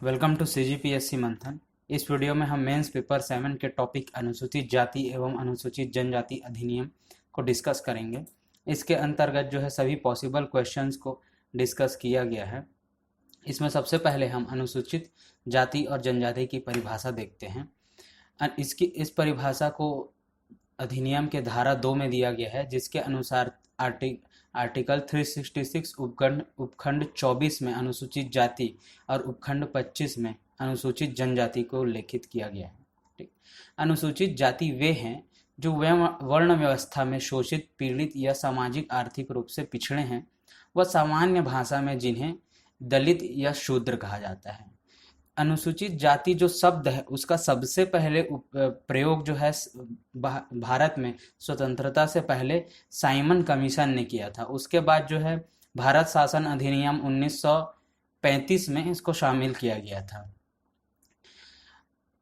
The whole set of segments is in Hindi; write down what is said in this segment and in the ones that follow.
वेलकम टू सीजीपीएससी मंथन। इस वीडियो में हम मेंस पेपर 7 के टॉपिक अनुसूचित जाति एवं अनुसूचित जनजाति अधिनियम को डिस्कस करेंगे। इसके अंतर्गत जो है सभी पॉसिबल क्वेश्चंस को डिस्कस किया गया है। इसमें सबसे पहले हम अनुसूचित जाति और जनजाति की परिभाषा देखते हैं। इस परिभाषा को अधिनियम के धारा 2 में दिया गया है, जिसके अनुसार आर्टिकल 366 उपखंड 24 में अनुसूचित जाति और उपखंड 25 में अनुसूचित जनजाति को उल्लेखित किया गया है। ठीक, अनुसूचित जाति वे हैं जो वर्ण व्यवस्था में शोषित, पीड़ित या सामाजिक आर्थिक रूप से पिछड़े हैं, वह सामान्य भाषा में जिन्हें दलित या शूद्र कहा जाता है। अनुसूचित जाति जो शब्द है उसका सबसे पहले प्रयोग जो है भारत में स्वतंत्रता से पहले साइमन कमीशन ने किया था। उसके बाद जो है भारत शासन अधिनियम 1935 में इसको शामिल किया गया था।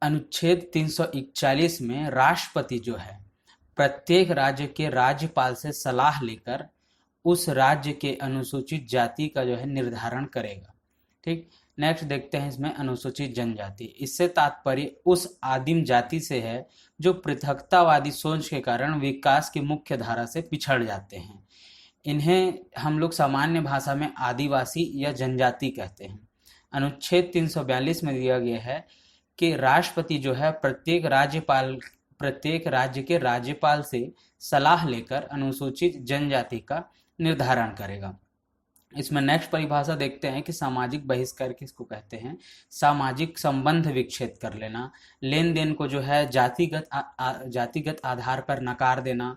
अनुच्छेद 341 में राष्ट्रपति जो है प्रत्येक राज्य के राज्यपाल से सलाह लेकर उस राज्य के अनुसूचित जाति का जो है निर्धारण करेगा। ठीक, नेक्स्ट देखते हैं इसमें अनुसूचित जनजाति। इससे तात्पर्य उस आदिम जाति से है जो पृथकतावादी सोच के कारण विकास की मुख्य धारा से पिछड़ जाते हैं। इन्हें हम लोग सामान्य भाषा में आदिवासी या जनजाति कहते हैं। अनुच्छेद 342 में दिया गया है कि राष्ट्रपति जो है प्रत्येक राज्य के राज्यपाल से सलाह लेकर अनुसूचित जनजाति का निर्धारण करेगा। इसमें नेक्स्ट परिभाषा देखते हैं कि सामाजिक बहिष्कार किसको कहते हैं। सामाजिक संबंध विच्छेद कर लेना, लेन देन को जो है जातिगत आधार पर नकार देना।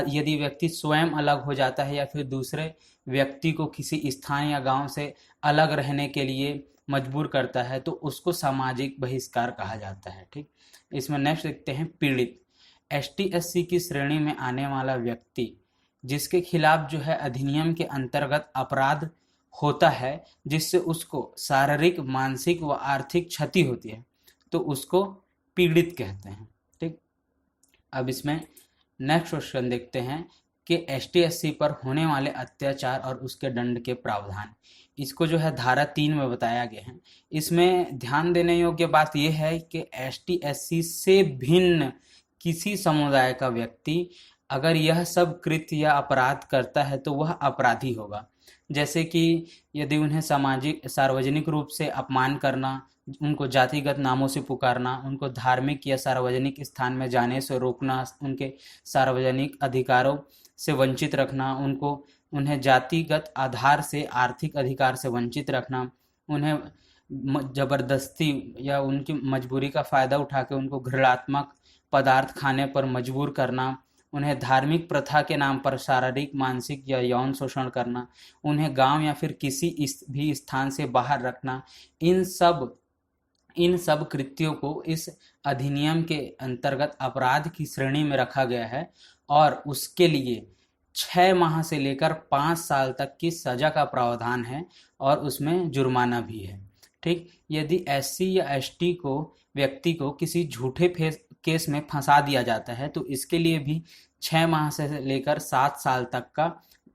यदि व्यक्ति स्वयं अलग हो जाता है या फिर दूसरे व्यक्ति को किसी स्थान या गांव से अलग रहने के लिए मजबूर करता है तो उसको सामाजिक बहिष्कार कहा जाता है। ठीक, इसमें नेक्स्ट देखते हैं पीड़ित। ST/SC की श्रेणी में आने वाला व्यक्ति जिसके खिलाफ जो है अधिनियम के अंतर्गत अपराध होता है जिससे उसको शारीरिक, मानसिक व आर्थिक क्षति होती है तो उसको पीड़ित कहते हैं। ठीक, अब इसमें नेक्स्ट क्वेश्चन देखते हैं कि ST/SC पर होने वाले अत्याचार और उसके दंड के प्रावधान। इसको जो है धारा 3 में बताया गया है। इसमें ध्यान देने योग्य बात यह है कि ST/SC से भिन्न किसी समुदाय का व्यक्ति अगर यह सब कृत्य या अपराध करता है तो वह अपराधी होगा। जैसे कि यदि उन्हें सार्वजनिक रूप से अपमान करना, उनको जातिगत नामों से पुकारना, उनको धार्मिक या सार्वजनिक स्थान में जाने से रोकना, उनके सार्वजनिक अधिकारों से वंचित रखना, उन्हें जातिगत आधार से आर्थिक अधिकार से वंचित रखना, उन्हें जबरदस्ती या उनकी मजबूरी का फायदा उठा के उनको घृणात्मक पदार्थ खाने पर मजबूर करना, उन्हें धार्मिक प्रथा के नाम पर शारीरिक, मानसिक या यौन शोषण करना, उन्हें गांव या फिर किसी भी स्थान से बाहर रखना, इन सब कृत्यों को इस अधिनियम के अंतर्गत अपराध की श्रेणी में रखा गया है और उसके लिए 6 माह से लेकर 5 साल तक की सजा का प्रावधान है और उसमें जुर्माना भी है। ठीक, यदि SC या ST को व्यक्ति को किसी झूठे केस में फंसा दिया जाता है तो इसके लिए भी 6 माह से लेकर 7 साल तक का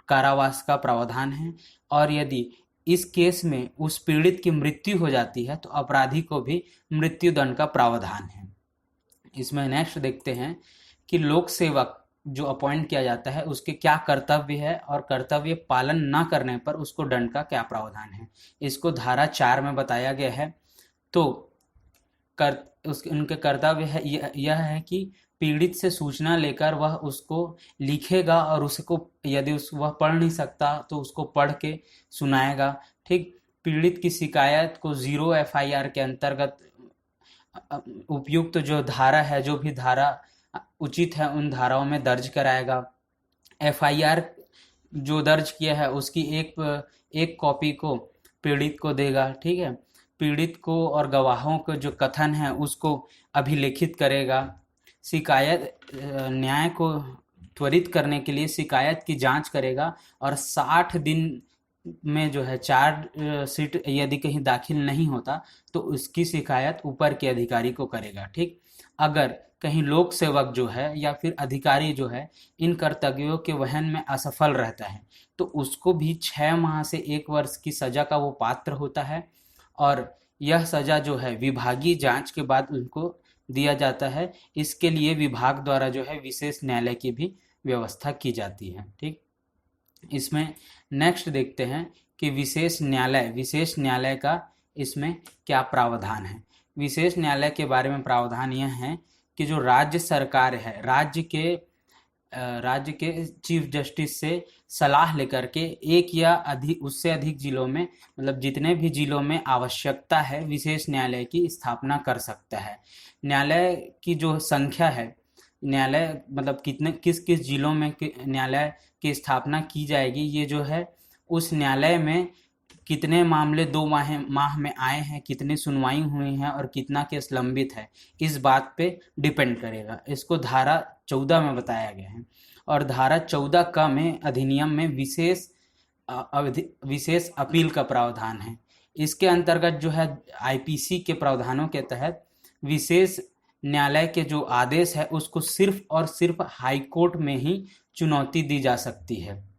कारावास का प्रावधान है और यदि इस केस में उस पीड़ित की मृत्यु हो जाती है तो अपराधी को भी मृत्यु दंड का प्रावधान है। इसमें नेक्स्ट देखते हैं कि लोक सेवक जो अपॉइंट किया जाता है उसके क्या कर्तव्य है और कर्तव्य पालन न करने पर उसको दंड का क्या प्रावधान है। इसको धारा 4 में बताया गया है। तो उनके कर्तव्य है यह है कि पीड़ित से सूचना लेकर वह उसको लिखेगा और उसको यदि वह पढ़ नहीं सकता तो उसको पढ़ के सुनाएगा। ठीक, पीड़ित की शिकायत को 0 FIR के अंतर्गत उपयुक्त जो धारा है, जो भी धारा उचित है उन धाराओं में दर्ज कराएगा। FIR जो दर्ज किया है उसकी एक कॉपी को पीड़ित को देगा। ठीक है, पीड़ित को और गवाहों को जो कथन है उसको अभिलेखित करेगा। शिकायत न्याय को त्वरित करने के लिए शिकायत की जांच करेगा और 60 दिन में जो है चार्जशीट यदि कहीं दाखिल नहीं होता तो उसकी शिकायत ऊपर के अधिकारी को करेगा। ठीक, अगर कहीं लोक सेवक जो है या फिर अधिकारी जो है इन कर्तव्यों के वहन में असफल रहता है तो उसको भी 6 माह से 1 वर्ष की सजा का वो पात्र होता है और यह सजा जो है विभागीय जांच के बाद उनको दिया जाता है। इसके लिए विभाग द्वारा जो है विशेष न्यायालय की भी व्यवस्था की जाती है। ठीक, इसमें नेक्स्ट देखते हैं कि विशेष न्यायालय का इसमें क्या प्रावधान है। विशेष न्यायालय के बारे में प्रावधान यह है कि जो राज्य सरकार है, राज्य के चीफ जस्टिस से सलाह लेकर के एक या उससे अधिक जिलों में, मतलब जितने भी जिलों में आवश्यकता है, विशेष न्यायालय की स्थापना कर सकता है। न्यायालय की जो संख्या है, न्यायालय मतलब किस किस जिलों में न्यायालय की स्थापना की जाएगी, ये जो है उस न्यायालय में कितने मामले 2 माह में आए हैं, कितनी सुनवाई हुई है और कितना केस लंबित है, इस बात पे डिपेंड करेगा। इसको धारा 14 में बताया गया है। और धारा 14 का में अधिनियम में विशेष अपील का प्रावधान है। इसके अंतर्गत जो है आईपीसी के प्रावधानों के तहत विशेष न्यायालय के जो आदेश है उसको सिर्फ और सिर्फ हाई कोर्ट में ही चुनौती दी जा सकती है।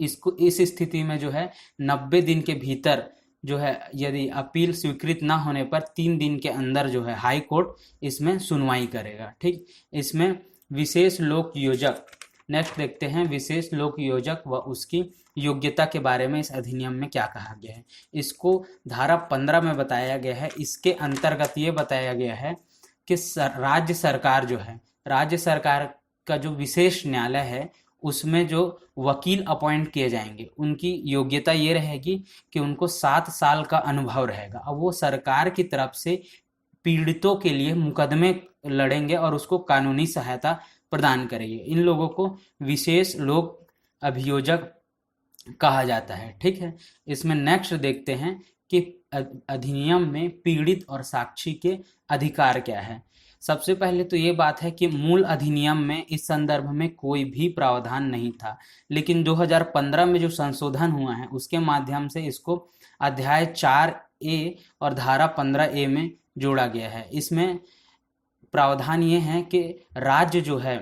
इस स्थिति में जो है 90 दिन के भीतर जो है, यदि अपील स्वीकृत ना होने पर 3 दिन के अंदर जो है हाई कोर्ट इसमें सुनवाई करेगा। ठीक, इसमें विशेष लोक योजक, नेक्स्ट देखते हैं विशेष लोक योजक व उसकी योग्यता के बारे में इस अधिनियम में क्या कहा गया है। इसको धारा 15 में बताया गया है। इसके अंतर्गत ये बताया गया है कि राज्य सरकार जो है, राज्य सरकार का जो विशेष न्यायालय है उसमें जो वकील अपॉइंट किए जाएंगे, उनकी योग्यता ये रहेगी कि उनको 7 साल का अनुभव रहेगा। अब वो सरकार की तरफ से पीड़ितों के लिए मुकदमे लड़ेंगे और उसको कानूनी सहायता प्रदान करेंगे। इन लोगों को विशेष लोक अभियोजक कहा जाता है। ठीक है, इसमें नेक्स्ट देखते हैं कि अधिनियम में पीड़ित और साक्षी के अधिकार क्या है। सबसे पहले तो ये बात है कि मूल अधिनियम में इस संदर्भ में कोई भी प्रावधान नहीं था, लेकिन 2015 में जो संशोधन हुआ है उसके माध्यम से इसको अध्याय 4A और धारा 15A में जोड़ा गया है। इसमें प्रावधान ये है कि राज्य जो है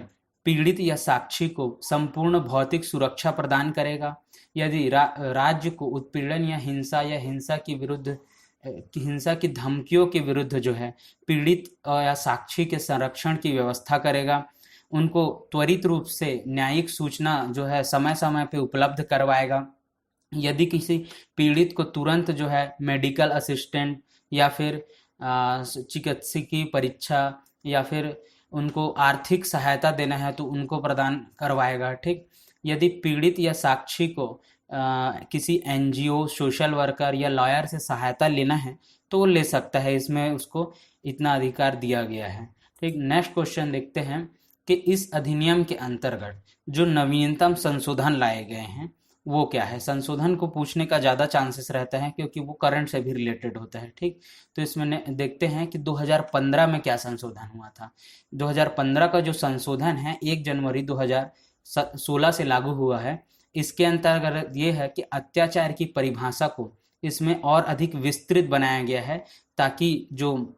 पीड़ित या साक्षी को संपूर्ण भौतिक सुरक्षा प्रदान करेगा। यदि राज्य को उत्पीड़न या हिंसा की धमकियों के विरुद्ध जो है पीड़ित या साक्षी के संरक्षण की व्यवस्था करेगा। उनको त्वरित रूप से न्यायिक सूचना जो है समय समय पे उपलब्ध करवाएगा। यदि किसी पीड़ित को तुरंत जो है मेडिकल असिस्टेंट या फिर चिकित्सकीय परीक्षा या फिर उनको आर्थिक सहायता देना है तो उनको प्रदान करवाएगा। ठीक, यदि पीड़ित या साक्षी को किसी एनजीओ, सोशल वर्कर या लॉयर से सहायता लेना है तो वो ले सकता है। इसमें उसको इतना अधिकार दिया गया है। ठीक, नेक्स्ट क्वेश्चन देखते हैं कि इस अधिनियम के अंतर्गत जो नवीनतम संशोधन लाए गए हैं वो क्या है। संशोधन को पूछने का ज़्यादा चांसेस रहता है क्योंकि वो करंट से भी रिलेटेड होता है। ठीक, तो इसमें देखते हैं कि 2015 में क्या संशोधन हुआ था। 2015 का जो संशोधन है 1 जनवरी 2016 से लागू हुआ है। इसके अंतर्गत ये है कि अत्याचार की परिभाषा को इसमें और अधिक विस्तृत बनाया गया है ताकि जो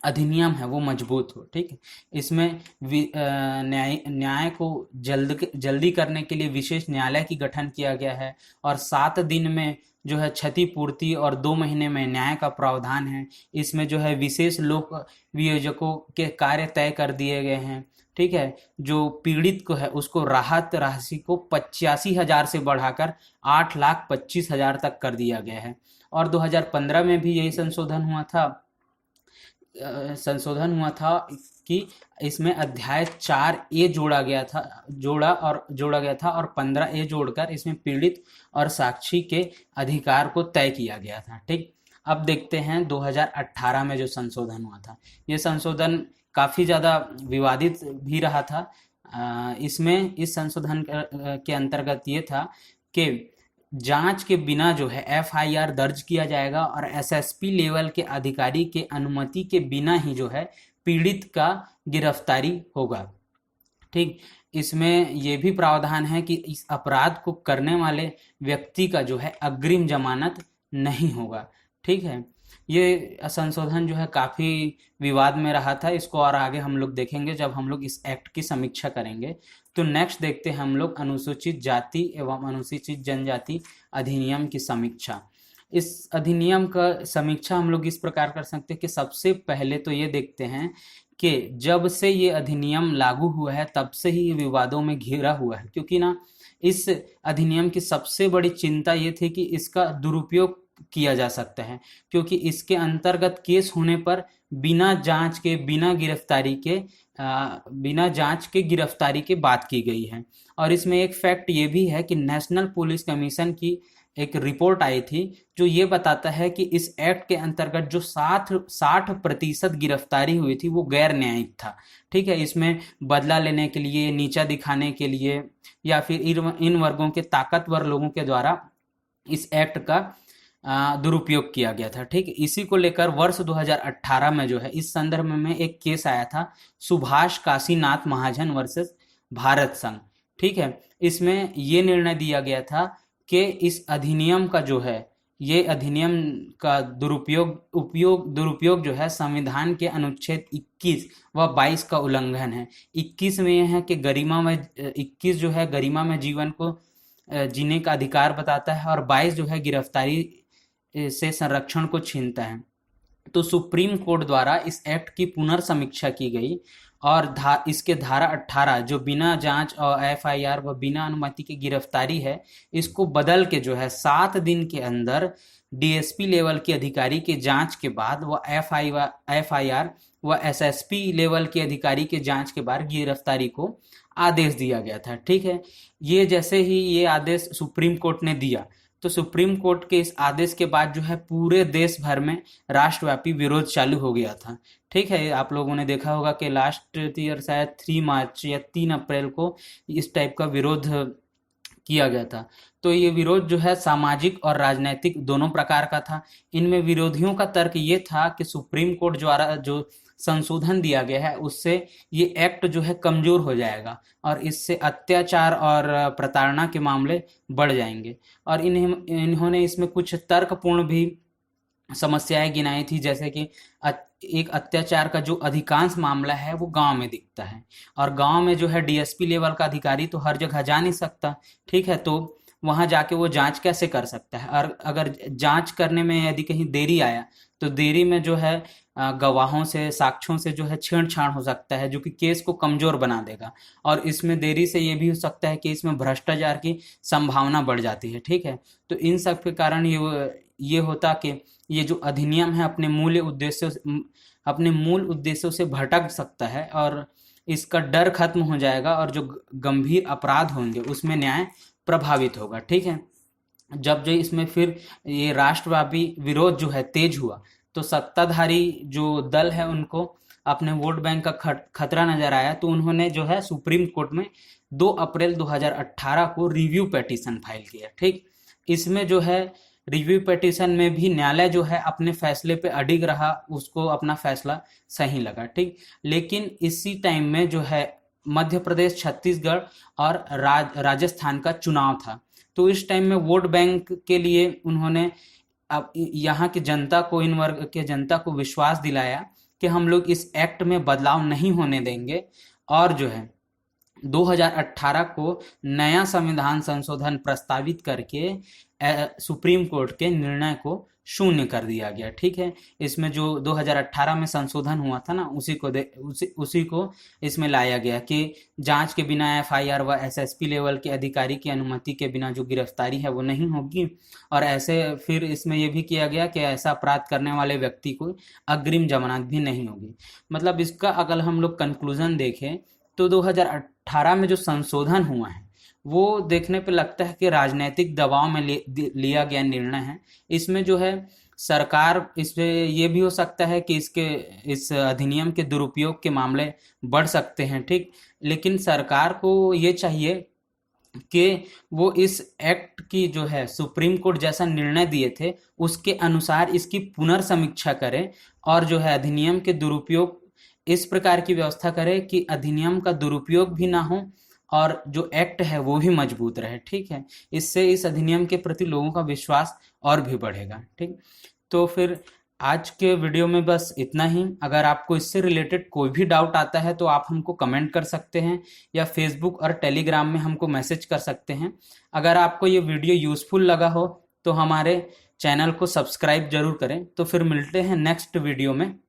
अधिनियम है वो मजबूत हो। ठीक है, इसमें न्याय को जल्दी करने के लिए विशेष न्यायालय की गठन किया गया है और 7 दिन में जो है क्षतिपूर्ति और 2 महीने में न्याय का प्रावधान है। इसमें जो है विशेष लोक वियोजकों के कार्य तय कर दिए गए हैं। ठीक है, जो पीड़ित को है उसको राहत राशि को 85,000 से बढ़ाकर 8,25,000 तक कर दिया गया है। और 2015 में भी यही संशोधन हुआ था कि इसमें अध्याय 4A जोड़ा गया था और 15A जोड़कर इसमें पीड़ित और साक्षी के अधिकार को तय किया गया था। ठीक, अब देखते हैं 2018 में जो संशोधन हुआ था। ये संशोधन काफ़ी ज़्यादा विवादित भी रहा था। इसमें इस संशोधन के अंतर्गत ये था कि जांच के बिना जो है FIR दर्ज किया जाएगा और SSP लेवल के अधिकारी के अनुमति के बिना ही जो है पीड़ित का गिरफ्तारी होगा। ठीक, इसमें यह भी प्रावधान है कि इस अपराध को करने वाले व्यक्ति का जो है अग्रिम जमानत नहीं होगा। ठीक है, ये संशोधन जो है काफ़ी विवाद में रहा था। इसको और आगे हम लोग देखेंगे जब हम लोग इस एक्ट की समीक्षा करेंगे। तो नेक्स्ट देखते हैं हम लोग अनुसूचित जाति एवं अनुसूचित जनजाति अधिनियम की समीक्षा। इस अधिनियम का समीक्षा हम लोग इस प्रकार कर सकते हैं कि सबसे पहले तो ये देखते हैं कि जब से ये अधिनियम लागू हुआ है तब से ही ये विवादों में घिरा हुआ है, क्योंकि ना इस अधिनियम की सबसे बड़ी चिंता ये थी कि इसका दुरुपयोग किया जा सकता है, क्योंकि इसके अंतर्गत केस होने पर बिना जांच के, बिना जांच के गिरफ्तारी की बात की गई है। और इसमें एक फैक्ट ये भी है कि नेशनल पुलिस कमीशन की एक रिपोर्ट आई थी जो ये बताता है कि इस एक्ट के अंतर्गत जो 60% गिरफ्तारी हुई थी वो गैर न्यायिक था। ठीक है, इसमें बदला लेने के लिए, नीचा दिखाने के लिए, या फिर इन वर्गों के ताकतवर लोगों के द्वारा इस एक्ट का दुरुपयोग किया गया था। ठीक, इसी को लेकर वर्ष 2018 में जो है इस संदर्भ में एक केस आया था, सुभाष काशीनाथ महाजन वर्सेस भारत संघ। ठीक है, इसमें ये निर्णय दिया गया था कि इस अधिनियम का जो है, ये अधिनियम का दुरुपयोग जो है संविधान के अनुच्छेद 21 व 22 का उल्लंघन है। 21 में यह है कि 21 जो है गरिमा में जीवन को जीने का अधिकार बताता है, और 22 जो है गिरफ्तारी से संरक्षण को छीनता है। तो सुप्रीम कोर्ट द्वारा इस एक्ट की पुनर्समीक्षा की गई और इसके धारा 18 जो बिना जांच और एफआईआर व बिना अनुमति की गिरफ्तारी है, इसको बदल के जो है 7 दिन के अंदर डीएसपी लेवल के अधिकारी के जांच के बाद व एफआईआर व एसएसपी लेवल के अधिकारी के जांच के बाद गिरफ्तारी को आदेश दिया गया था। ठीक है, ये जैसे ही ये आदेश सुप्रीम कोर्ट ने दिया, तो सुप्रीम कोर्ट के इस आदेश के बाद जो है पूरे देश भर में राष्ट्रव्यापी विरोध चालू हो गया था। ठीक है, आप लोगों ने देखा होगा कि लास्ट ईयर शायद 3 मार्च या 3 अप्रैल को इस टाइप का विरोध किया गया था। तो ये विरोध जो है सामाजिक और राजनीतिक दोनों प्रकार का था। इनमें विरोधियों का तर्क ये था कि सुप्रीम कोर्ट द्वारा जो संशोधन दिया गया है उससे ये एक्ट जो है कमजोर हो जाएगा और इससे अत्याचार और प्रताड़ना के मामले बढ़ जाएंगे। और इन्होंने इसमें कुछ तर्कपूर्ण भी समस्याएं गिनाई थी, जैसे कि एक अत्याचार का जो अधिकांश मामला है वो गांव में दिखता है, और गांव में जो है डीएसपी लेवल का अधिकारी तो हर जगह जा नहीं सकता। ठीक है, तो वहां जाके वो जांच कैसे कर सकता है, और अगर जांच करने में यदि कहीं देरी आया तो देरी में जो है गवाहों से, साक्ष्यों से जो है छेड़छाड़ हो सकता है, जो कि केस को कमजोर बना देगा। और इसमें देरी से ये भी हो सकता है कि इसमें भ्रष्टाचार की संभावना बढ़ जाती है। ठीक है, तो इन सब के कारण ये होता कि ये जो अधिनियम है अपने मूल उद्देश्यों से भटक सकता है, और इसका डर खत्म हो जाएगा, और जो गंभीर अपराध होंगे उसमें न्याय प्रभावित होगा। ठीक है, जब जो इसमें फिर ये राष्ट्रव्यापी विरोध जो है तेज हुआ, तो सत्ताधारी जो दल है उनको अपने वोट बैंक का खतरा नजर आया, तो उन्होंने जो है सुप्रीम कोर्ट में 2 अप्रैल 2018 को रिव्यू पेटिशन फाइल किया। ठीक, इसमें जो है रिव्यू पेटिशन में भी न्यायालय जो है अपने फैसले पे अडिग रहा, उसको अपना फैसला सही लगा। ठीक, लेकिन इसी टाइम में जो है मध्य प्रदेश, छत्तीसगढ़ और राजस्थान का चुनाव था। तो इस टाइम में वोट बैंक के लिए उन्होंने अब यहाँ की जनता को, इन वर्ग के जनता को विश्वास दिलाया कि हम लोग इस एक्ट में बदलाव नहीं होने देंगे, और जो है 2018 को नया संविधान संशोधन प्रस्तावित करके सुप्रीम कोर्ट के निर्णय को शून्य कर दिया गया। ठीक है, इसमें जो 2018 में संशोधन हुआ था ना, उसी को इसमें लाया गया कि जांच के बिना एफआईआर व एसएसपी लेवल के अधिकारी की अनुमति के बिना जो गिरफ्तारी है वो नहीं होगी, और ऐसे फिर इसमें यह भी किया गया कि ऐसा अपराध करने वाले व्यक्ति को अग्रिम जमानत भी नहीं होगी। मतलब इसका अगर हम लोग कंक्लूजन देखें तो 2018 में जो संशोधन हुआ है वो देखने पे लगता है कि राजनीतिक दबाव में लिया गया निर्णय है। इसमें जो है सरकार, इसमें ये भी हो सकता है कि इस अधिनियम के दुरुपयोग के मामले बढ़ सकते हैं। ठीक, लेकिन सरकार को ये चाहिए कि वो इस एक्ट की जो है सुप्रीम कोर्ट जैसा निर्णय दिए थे उसके अनुसार इसकी पुनर्समीक्षा करे, और जो है अधिनियम के दुरुपयोग इस प्रकार की व्यवस्था करे कि अधिनियम का दुरुपयोग भी ना हो और जो एक्ट है वो भी मजबूत रहे। ठीक है, इससे इस अधिनियम के प्रति लोगों का विश्वास और भी बढ़ेगा। ठीक, तो फिर आज के वीडियो में बस इतना ही। अगर आपको इससे रिलेटेड कोई भी डाउट आता है तो आप हमको कमेंट कर सकते हैं, या फेसबुक और टेलीग्राम में हमको मैसेज कर सकते हैं। अगर आपको ये वीडियो यूज़फुल लगा हो तो हमारे चैनल को सब्सक्राइब जरूर करें। तो फिर मिलते हैं नेक्स्ट वीडियो में।